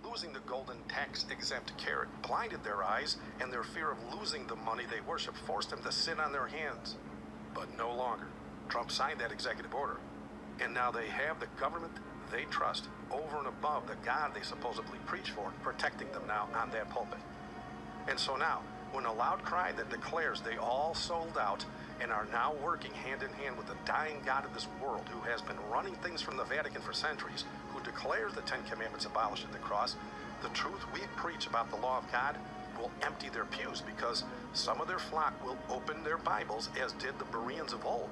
losing the golden tax-exempt carrot blinded their eyes, and their fear of losing the money they worship forced them to sit on their hands. But no longer. Trump signed that executive order, and now they have the government they trust over and above the God they supposedly preach for, protecting them now on that pulpit. And so now, when a loud cry that declares they all sold out and are now working hand in hand with the dying God of this world who has been running things from the Vatican for centuries, who declares the Ten Commandments abolished at the cross, the truth we preach about the law of God will empty their pews, because some of their flock will open their Bibles as did the Bereans of old.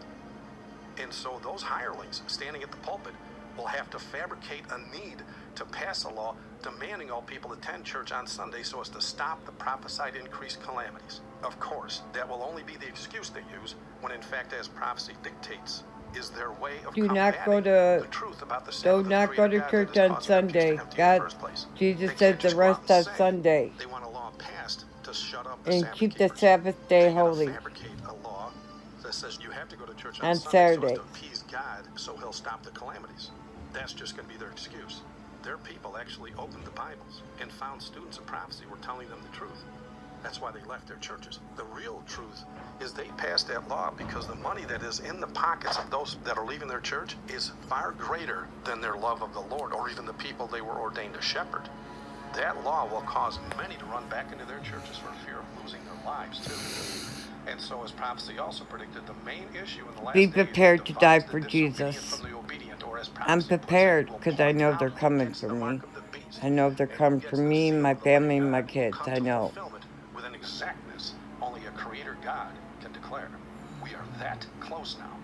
And so those hirelings standing at the pulpit will have to fabricate a need to pass a law demanding all people attend church on Sunday so as to stop the prophesied increased calamities. Of course, that will only be the excuse they use, when in fact, as prophecy dictates, is their way of combating the truth about the sin of the not go to church on Sunday. God, Jesus said the rest on Sunday. They want a law passed to shut up the and Sabbath keep the keepers. Sabbath day They gotta holy fabricate a law that says you have to go to church on Sunday so as Saturday. to appease God so he'll stop the calamities. That's just going to be their excuse. Their people actually opened the Bibles and found students of prophecy were telling them the truth. That's why they left their churches. The real truth is they passed that law because the money that is in the pockets of those that are leaving their church is far greater than their love of the Lord or even the people they were ordained to shepherd. That law will cause many to run back into their churches for fear of losing their lives too. And so, as prophecy also predicted, the main issue in the last Be days prepared to die divides for the disobedient Jesus. from the obedient, or as I'm prophecy puts it, prepared will because I point know out they're coming against for the me. mark of the beast. I know they're And who coming gets for the me, seal my of the living family, God my will kids. come I to know. fulfillment with an exactness only a creator God can declare. We are that close now.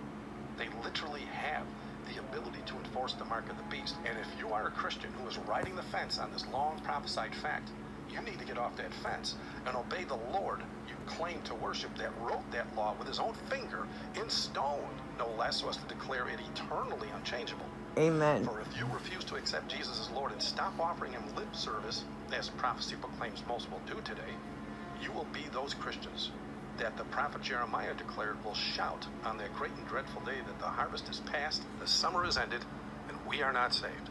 They literally have the ability to enforce the mark of the beast. And if you are a Christian who is riding the fence on this long prophesied fact, you need to get off that fence and obey the Lord you claim to worship, that wrote that law with his own finger in stone, no less, so as to declare it eternally unchangeable. Amen. For if you refuse to accept Jesus as Lord and stop offering him lip service, as prophecy proclaims most will do today, you will be those Christians that the prophet Jeremiah declared will shout on that great and dreadful day that the harvest is past, the summer is ended, and we are not saved.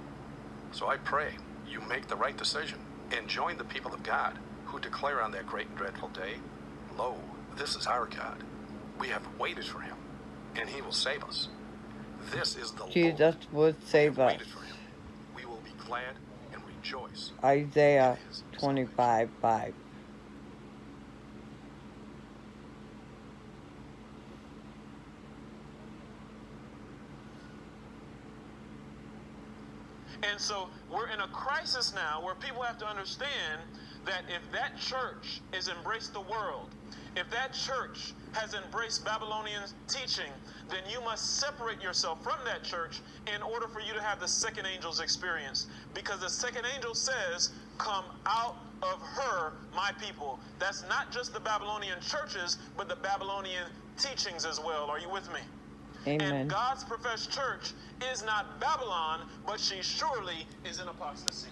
So I pray you make the right decision and join the people of God who declare on that great and dreadful day, lo, this is our God. We have waited for him, and he will save us. This is the Jesus Lord. would save We have us. waited for him. We will be glad and rejoice. Isaiah in his 25:5. And so we're in a crisis now where people have to understand that if that church has embraced the world, if that church has embraced Babylonian teaching, then you must separate yourself from that church in order for you to have the second angel's experience. Because the second angel says, come out of her, my people. That's not just the Babylonian churches, but the Babylonian teachings as well. Are you with me? Amen. And God's professed church is not Babylon, but she surely is in apostasy.